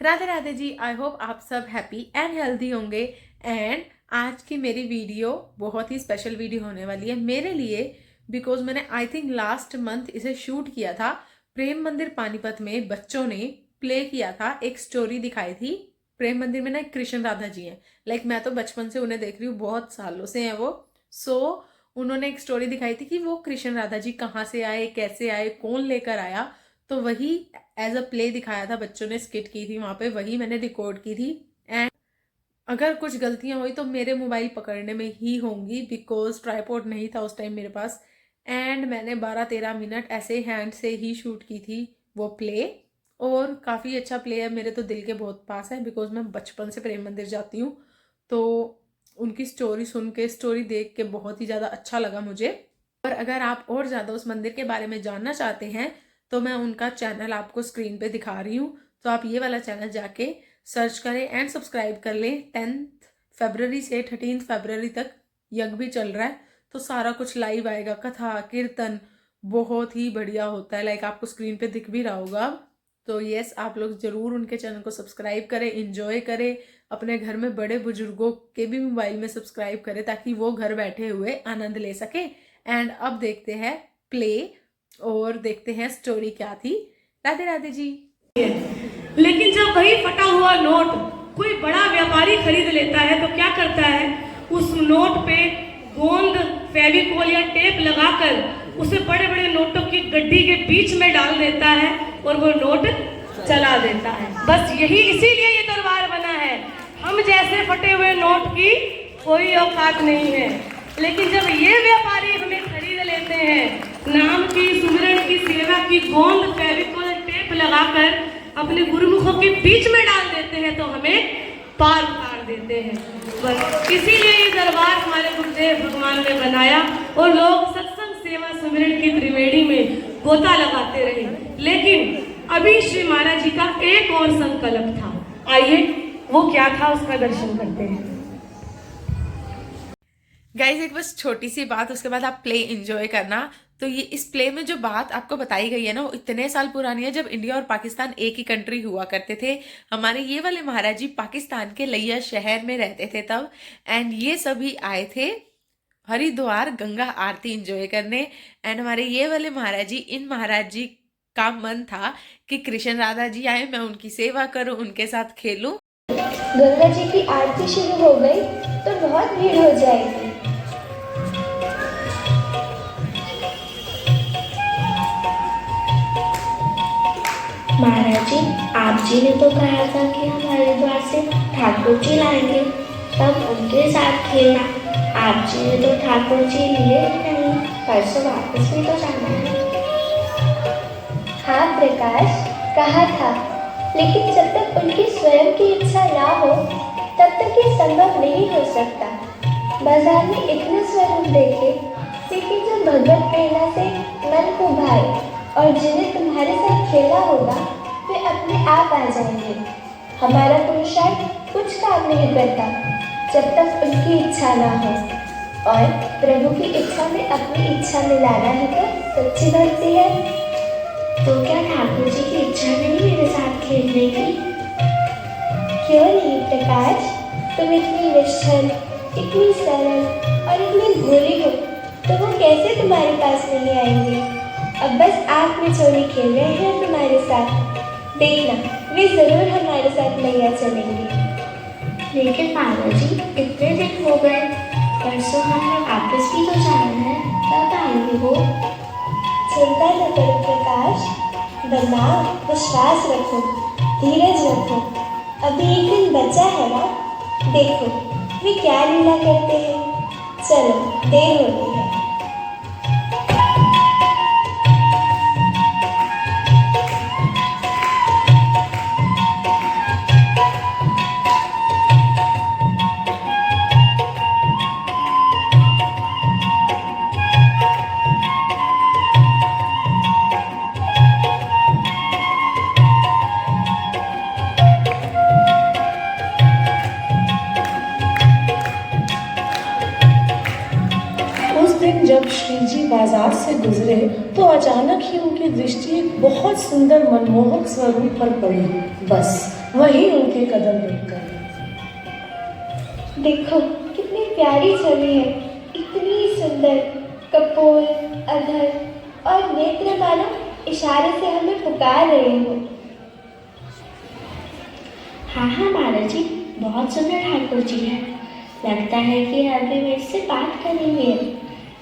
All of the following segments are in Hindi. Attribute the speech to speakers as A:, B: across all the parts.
A: राधे राधे जी। आई होप आप सब हैप्पी एंड हेल्दी होंगे। एंड आज की मेरी वीडियो बहुत ही स्पेशल वीडियो होने वाली है मेरे लिए, बिकॉज मैंने आई थिंक लास्ट मंथ इसे शूट किया था। प्रेम मंदिर पानीपत में बच्चों ने प्ले किया था, एक स्टोरी दिखाई थी। प्रेम मंदिर में ना एक कृष्ण राधा जी हैं। मैं तो बचपन से उन्हें देख रही हूँ, बहुत सालों से हैं वो। उन्होंने एक स्टोरी दिखाई थी कि वो कृष्ण राधा जी कहाँ से आए, कैसे आए, कौन लेकर आया। तो वही एज अ प्ले दिखाया था, बच्चों ने स्किट की थी वहां पे, वही मैंने रिकॉर्ड की थी। एंड अगर कुछ गलतियां हुई तो मेरे मोबाइल पकड़ने में ही होंगी, बिकॉज ट्राईपॉड नहीं था उस टाइम मेरे पास। एंड मैंने 12-13 मिनट ऐसे हैंड से ही शूट की थी वो प्ले। और काफ़ी अच्छा प्ले है, मेरे तो दिल के बहुत पास है, बिकॉज मैं बचपन से प्रेम मंदिर जाती हूँ। तो उनकी स्टोरी सुन के, स्टोरी देख के बहुत ही ज़्यादा अच्छा लगा मुझे। और अगर आप और ज़्यादा उस मंदिर के बारे में जानना चाहते हैं तो मैं उनका चैनल आपको स्क्रीन पे दिखा रही हूँ। तो आप ये वाला चैनल जाके सर्च करें एंड सब्सक्राइब कर लें। 10 फरवरी से 13 फरवरी तक यज्ञ भी चल रहा है, तो सारा कुछ लाइव आएगा, कथा कीर्तन बहुत ही बढ़िया होता है। आपको स्क्रीन पे दिख भी रहा होगा। तो यस, आप लोग जरूर उनके चैनल को सब्सक्राइब करें, इंजॉय करें। अपने घर में बड़े बुजुर्गों के भी मोबाइल में सब्सक्राइब करें ताकि वो घर बैठे हुए आनंद ले सके। एंड अब देखते हैं प्ले और देखते हैं स्टोरी क्या थी। राधे राधे जी।
B: लेकिन जब वही फटा हुआ नोट कोई बड़ा व्यापारी खरीद लेता है तो क्या करता है, उस नोट पे गोंद, फेविकोल या टेप लगाकर उसे बड़े बड़े नोटों की गड्डी के बीच में डाल देता है और वो नोट चला देता है। बस यही, इसीलिए ये दरबार बना है। हम जैसे फटे हुए नोट की कोई औकात नहीं है, लेकिन जब ये व्यापारी हमें खरीद लेते हैं, नाम की, सुमिरन की, सेवा की गोंद, फेविकोल, टेप लगाकर अपने गुरुमुखों के बीच में डाल देते हैं, तो हमें पार उतार देते हैं। बस इसीलिए ये दरबार हमारे गुरुदेव भगवान ने बनाया और लोग सत्संग, सेवा, सुमिरन की त्रिवेणी में गोता लगाते रहे। लेकिन अभी श्री महाराज जी का एक और संकल्प था। आइए वो क्या था, उसका दर्शन करते हैं।
A: गाइज एक बस छोटी सी बात, उसके बाद आप प्ले एंजॉय करना। तो ये इस प्ले में जो बात आपको बताई गई है ना, वो इतने साल पुरानी है, जब इंडिया और पाकिस्तान एक ही कंट्री हुआ करते थे। हमारे ये वाले महाराज जी पाकिस्तान के लिया शहर में रहते थे तब। एंड ये सभी आए थे हरिद्वार गंगा आरती एंजॉय करने। एंड हमारे ये वाले महाराज जी, इन महाराज जी का मन था कि कृष्ण राधा जी आए, मैं उनकी सेवा करूं, उनके साथ खेलूं।
C: गंगा जी की आरती शुरू हो गई तो बहुत भीड़ हो जाएगी। महाराज जी, आप जी ने तो कहा था कि हम हरिद्वार से ठाकुर जी लाएंगे, तब उनके साथ खेलना। आप जी ने तो ठाकुर जी लिए ही नहीं, परसों वापस भी तो जाना है। हाँ प्रकाश, कहा था, लेकिन जब तक उनकी स्वयं की इच्छा ना हो तब तक ये संभव नहीं हो सकता। बाजार में इतने स्वरूप देखे, लेकिन जब भगवत प्रेरणा से मन को भाए और जिन्हें तुम्हारे साथ खेला होगा वे अपने आप आ जाएंगे। हमारा पुरुषार्थ कुछ काम नहीं करता जब तक उनकी इच्छा ना हो, और प्रभु की इच्छा में अपनी इच्छा मिलाना ही तो सच्ची भक्ति है। तो क्या ठाकुर जी की इच्छा नहीं मेरे साथ खेलने की? क्यों नहीं प्रकाश, तुम इतनी निश्चल, इतनी सरल और इतनी भोली हो, तो वो कैसे तुम्हारे पास नहीं आएंगे? अब बस आँख में चोरी खेल रहे हैं तुम्हारे साथ। देखना, वे जरूर हमारे साथ नैया चलेंगे। लेकिन माता जी, इतने दिन हो गए, परसों हमें वापस भी तो जाना है, तब आएंगे वो। चिंता न करो प्रकाश, बनाओ, विश्वास रखो, धीरज रखो, अभी एक दिन बचा है ना। देखो वे क्या लीला करते हैं। चलो, देर हो गई है।
B: जब श्री जी बाजार से गुजरे तो अचानक ही उनकी दृष्टि एक बहुत सुंदर मनमोहक स्वरूप पर पड़ी। बस वहीं उनके कदम रुक गए।
C: देखो कितनी प्यारी छवि है, इतनी सुंदर। कपोल, अधर और नेत्र मानो इशारे से हमें पुकार रहे हो।
D: हाँ हाँ महाराज जी, बहुत सुंदर ठाकुर जी है। लगता है कि अभी मेरे से बात करेंगे।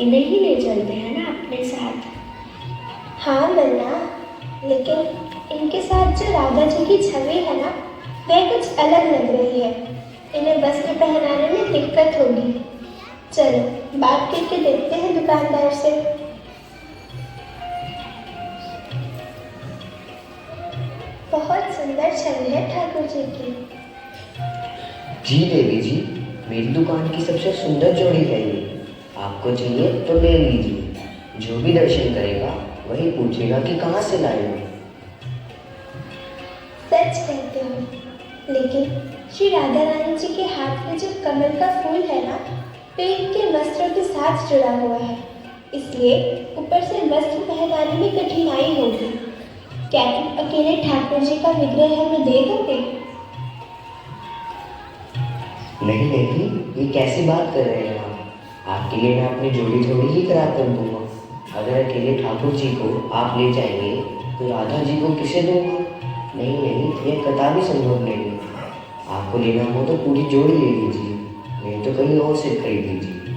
D: इन्हें ही ले चलते हैं ना अपने साथ।
C: हाँ मन्ना, लेकिन इनके साथ जो राधा जी की छवि है ना, वह कुछ अलग लग रही है। इन्हें वस्त्र पहनाने में दिक्कत होगी। चलो बात करके देखते हैं दुकानदार से। बहुत सुंदर छवि है ठाकुर जी की।
E: जी देवी जी, मेरी दुकान की सबसे सुंदर जोड़ी है ये। आपको चाहिए तो ले लीजिए। जो भी दर्शन करेगा वही पूछेगा कि कहाँ से लाए हो।
C: सच कहते हो, लेकिन श्री राधा रानी जी के हाथ में जो कमल का फूल है ना, वे इनके वस्त्रों के साथ जुड़ा हुआ है, इसलिए ऊपर से वस्त्र पहनाने में कठिनाई होगी। क्या तुम अकेले ठाकुर जी का विग्रह हमें दे दोगे?
E: नहीं नहीं, ये कैसी बात कर रहे हैं आप? आपके लिए मैं अपनी जोड़ी थोड़ी ही करा कर दूंगा। अगर अकेले ठाकुर जी को आप ले जाएंगे तो राधा जी को किसे दूंगा? नहीं नहीं, ये कदापि संभव नहीं है। आपको लेना हो तो पूरी जोड़ी ले लीजिए, नहीं तो कहीं और से खरीद लीजिए।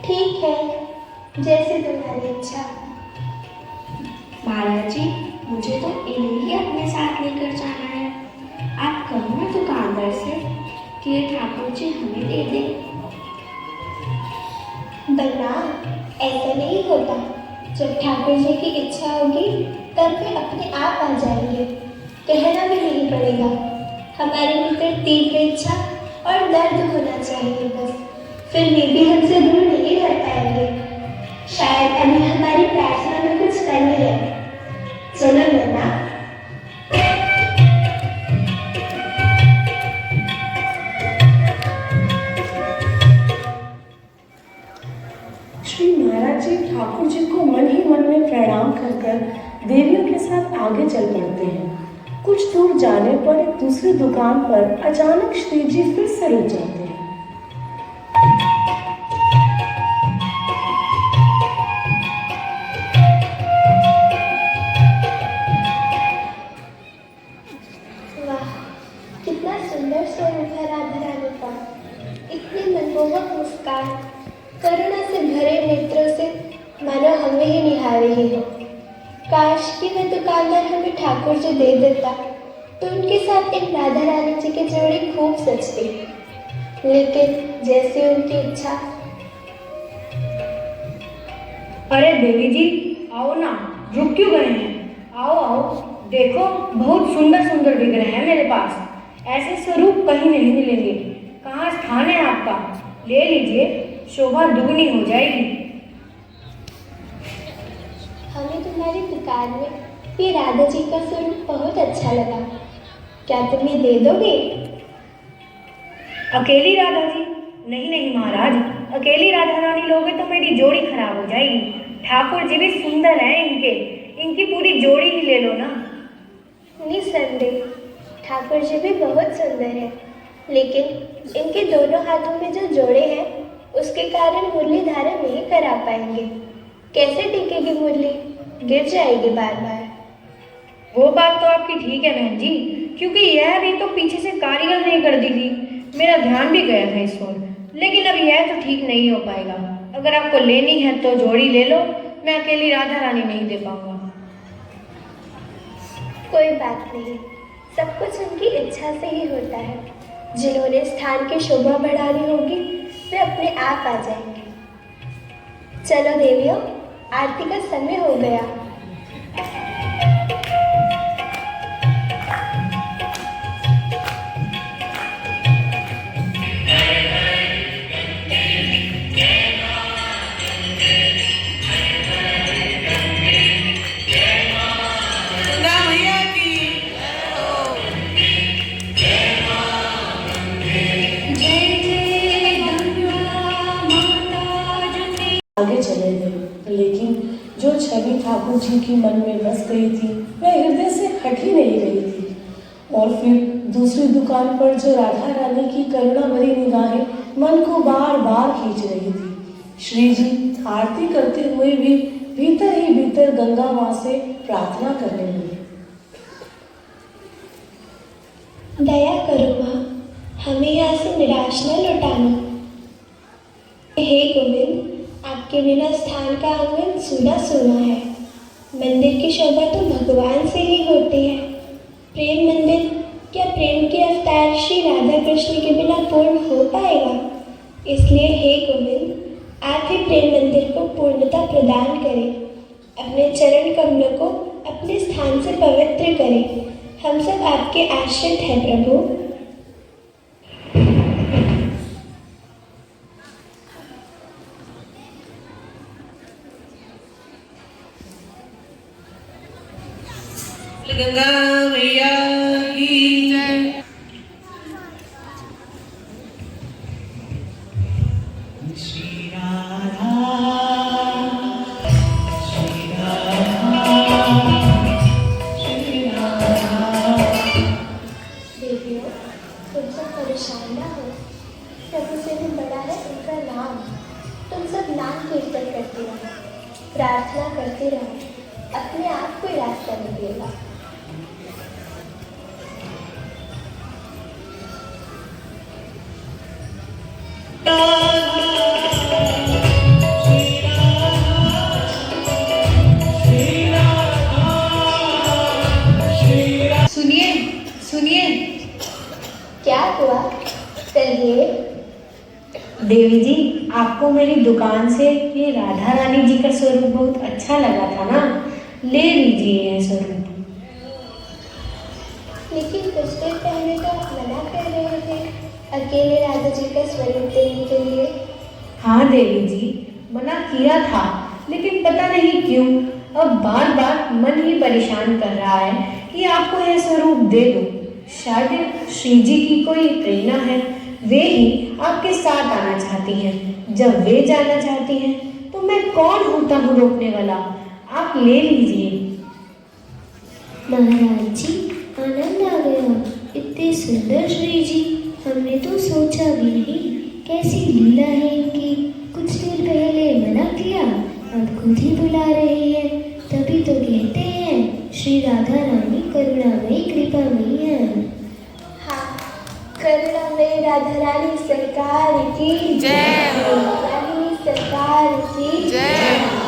C: ठीक है, जैसे तुम्हारी इच्छा।
D: महाराज जी, मुझे तो इन्हें ही अपने साथ लेकर जाना है। आप कहो ना दुकानदार से कि ये ठाकुर जी हमें दे दें।
C: बना, ऐसा नहीं होता। जब ठाकुर जी की इच्छा होगी तब वे अपने आप आ जाएंगे। कहना भी नहीं पड़ेगा। हमारे भीतर तीव्र इच्छा और दर्द होना चाहिए बस, फिर वे भी हमसे दूर नहीं रह पाएंगे। शायद अभी हमारी प्रार्थना में कुछ कमी है। चलो बना।
B: श्री महाराज जी ठाकुर जी को मन ही मन में प्रणाम कर देवियों के साथ आगे चल पड़ते हैं। कुछ दूर जाने पर एक दूसरी दुकान पर अचानक श्री जी फिर से रुक जाते हैं।
C: वाह, कितना सुंदर स्वरूप है राधा रानी का। इतनी मनमोहक मुस्कान, करुणा से भरे नेत्रों से मानो हमें ही निहार रही हो। काश कि वह दुकानदार हमें ठाकुर जी दे देता तो उनके साथ इन राधा रानी जी की जोड़ी खूब सजती। लेकिन जैसे उनकी इच्छा।
B: अरे देवी जी, आओ ना, रुक क्यों गए हैं? आओ आओ, देखो बहुत सुंदर सुंदर विग्रह है मेरे पास। ऐसे स्वरूप कहीं नहीं मिलेंगे। कहाँ स्थान है आपका? ले लीजिए, शोभा दुगनी हो जाएगी।
C: हमें तुम्हारी दुकान में ये राधा जी का स्वरूप बहुत अच्छा लगा। क्या तुम ये दे दोगे?
B: अकेली राधा जी? नहीं नहीं महाराज, अकेली राधा रानी लोगे तो मेरी जोड़ी खराब हो जाएगी। ठाकुर जी भी सुंदर हैं, इनकी पूरी जोड़ी ही ले लो ना।
C: निसंदेह ठाकुर जी भी बहुत सुंदर है, लेकिन इनके दोनों हाथों में जो जोड़े हैं उसके कारण मुरली धारण नहीं करा पाएंगे। कैसे टिकेगी मुरली? गिर जाएगी बार बार।
B: वो बात तो आपकी ठीक है बहन जी, क्योंकि यह भी तो पीछे से कारीगर नहीं कर दी थी। मेरा ध्यान भी गया था इस ओर, लेकिन अब यह तो ठीक नहीं हो पाएगा। अगर आपको लेनी है तो जोड़ी ले लो, मैं अकेली राधा रानी नहीं दे पाऊंगा।
C: कोई बात नहीं, सब कुछ उनकी इच्छा से ही होता है। जिन्होंने स्थान की शोभा बढ़ानी होगी वे अपने आप आ जाएंगे। चलो देवियों, आरती का समय हो गया।
B: आगे चले गए, लेकिन जो छवि ठाकुर जी की मन में बस गई थी वह हृदय से हट ही नहीं रही थी। और फिर दूसरी दुकान पर जो राधा रानी की करुणा भरी निगाहें मन को बार बार खींच रही थी। श्री जी आरती करते हुए भी भीतर ही भीतर गंगा माँ से प्रार्थना करने लगे।
C: दया करो माँ, हमें यहाँ से निराश न लौटाना। हे गोविंद, आपके बिना स्थान का आंगन सूना सूना है। मंदिर की शोभा तो भगवान से ही होती है। प्रेम मंदिर क्या प्रेम के अवतार श्री राधा कृष्ण के बिना पूर्ण हो पाएगा? इसलिए हे गोविंद, आप ही प्रेम मंदिर को पूर्णता प्रदान करें। अपने चरण कमलों को अपने स्थान से पवित्र करें। हम सब आपके आश्रित हैं प्रभु।
F: गंगा मैया की जय। श्री राधा श्री राधा श्री राधा।
C: देवियों, तुम सब परेशान ना हो। प्रभु से भी बड़ा है उनका नाम। तुम सब नाम कीर्तन करते रहो, प्रार्थना करते रहो, अपने आप को रास्ता मिलेगा।
G: सुनिए सुनिए।
C: क्या हुआ? कहिए।
G: देवी जी, आपको मेरी दुकान से ये राधा रानी जी का स्वरूप बहुत अच्छा लगा था ना, ले लीजिए यह स्वरूप।
C: लेकिन कुछ देर पहले तो आप मना कर रहे थे अकेले राधा जी का स्वरूप देने के लिए।
G: हाँ देवी जी, मना किया था, लेकिन पता नहीं क्यों अब बार बार मन ही परेशान कर रहा है कि आपको यह स्वरूप दे दो। शायद श्री जी की कोई प्रेरणा है, वे ही आपके साथ आना चाहती हैं। जब वे जाना चाहती हैं तो मैं कौन होता हूँ रोकने वाला। आप ले लीजिए।
D: महाराज जी, आनंद आ गया। इतने सुंदर श्री जी, हमने तो सोचा भी नहीं। कैसी लीला है इनकी। कुछ देर पहले मना किया, अब खुद ही बुला रही है। तभी तो कहते हैं श्री राधा रानी करुणामयी कृपामयी है।
C: हाँ, करुणामयी राधा रानी सरकार की जय। रानी सरकार की जय।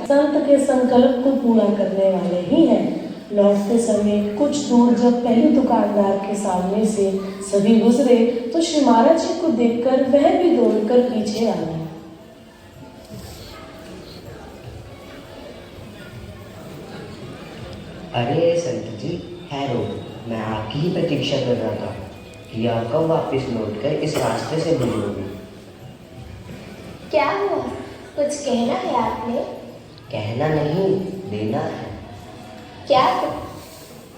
B: संत के संकल्प को पूरा करने वाले ही हैं। लौटते समय कुछ दूर जब पहले दुकानदार के सामने से सभी गुजरे तो श्री महाराज जी को देखकर वह भी दौड़कर पीछे आ गए।
E: अरे संत जी, ठहरो, मैं आपकी ही प्रतीक्षा कर रहा था कि आप कब वापस लौटकर इस रास्ते से गुजरोगे।
C: क्या हुआ? कुछ कहना है आपने?
E: कहना नहीं, देना है।
C: क्या?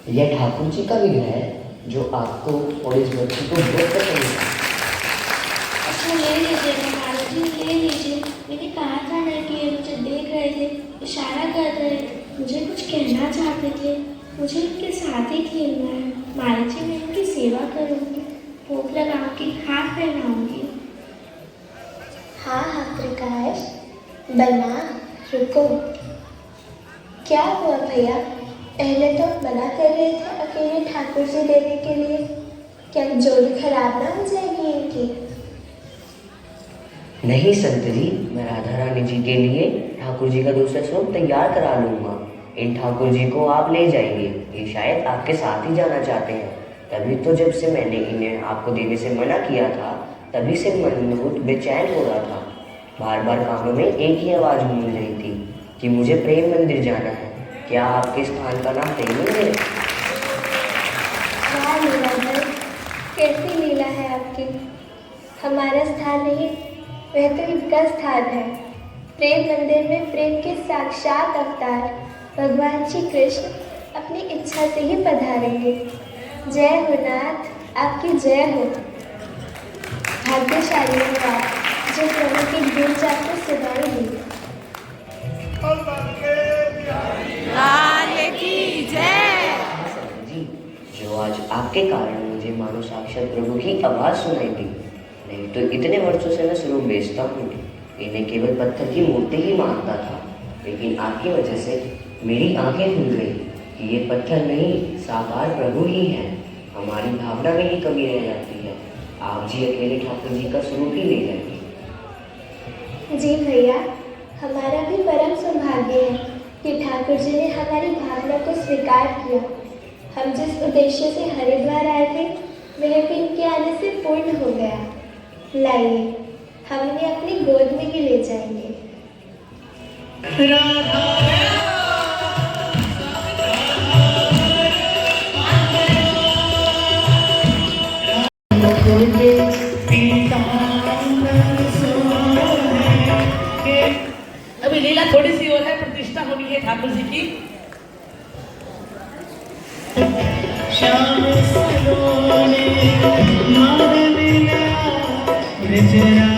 E: यह ठाकुर जी का विग्रह है जो आपको और इस बच्ची को बहुत पसंद है।
D: अच्छा, ले लीजिए महाराज जी, ले लीजिए। मैंने कहा था ना कि ये मुझे देख रहे थे, इशारा कर रहे थे, मुझे कुछ कहना चाहते थे। मुझे इनके साथ ही खेलना है। महाराज जी, मैं इनकी सेवा करूँगी, भोग लगाऊंगी, हाथ पहनाऊंगी।
C: हाँ हाँ प्रकाश, बना, रुको। क्या हुआ भैया? पहले तो मना कर रहे थे अकेले ठाकुर जी देने के लिए। क्या जोड़ी खराब ना हो जाएगी इनकी?
E: नहीं संत जी, मैं राधा रानी जी के लिए ठाकुर जी का दूसरा स्वरूप तैयार करा लूँगा। इन ठाकुर जी को आप ले जाएंगे, ये शायद आपके साथ ही जाना चाहते हैं। तभी तो जब से मैंने इन्हें आपको देने से मना किया था, तभी से मन बहुत बेचैन हो रहा था। बार बार कानों में एक ही आवाज़ गूंज रही थी कि मुझे प्रेम मंदिर जाना है। क्या आपके स्थान का नाम प्रेम मंदिर है?
C: वाह लीलाधर, कैसी लीला है आपकी। हमारा स्थान नहीं, वह तो इनका स्थान है। प्रेम मंदिर में प्रेम के साक्षात अवतार भगवान श्री कृष्ण अपनी इच्छा से ही पधारेंगे। जय हो नाथ, आपकी जय हो। भाग्यशाली हो आप जो प्रभु की गूंज आपको सुनाई दी।
A: लाल की जय।
E: जी, जो आज आपके कारण मुझे मानो साक्षात प्रभु की आवाज सुनाई दी। नहीं तो इतने वर्षों से मैं स्वरूप बेचता हूँ, इन्हें केवल पत्थर की मूर्ति ही मानता था। लेकिन आपकी वजह से मेरी आंखें खुल गई कि ये पत्थर नहीं, साकार प्रभु ही हैं। हमारी भावना में ही कमी रह जाती है। आप जी अकेले ठाकुर जी का स्वरूप ही ले जाएंगे।
C: जी भैया, हमारा भी परम सौभाग्य है कि ठाकुर जी ने हमारी भावना को स्वीकार किया। हम जिस उद्देश्य से हरिद्वार आए थे वह भी इनके आने से पूर्ण हो गया। लाइए, हम इन्हें अपनी गोद में ही ले जाएंगे।
B: अभी लीला थोड़ी सी और है, प्रतिष्ठा होनी है ठाकुर जी की।
F: श्याम सलोने माधविया ब्रजरा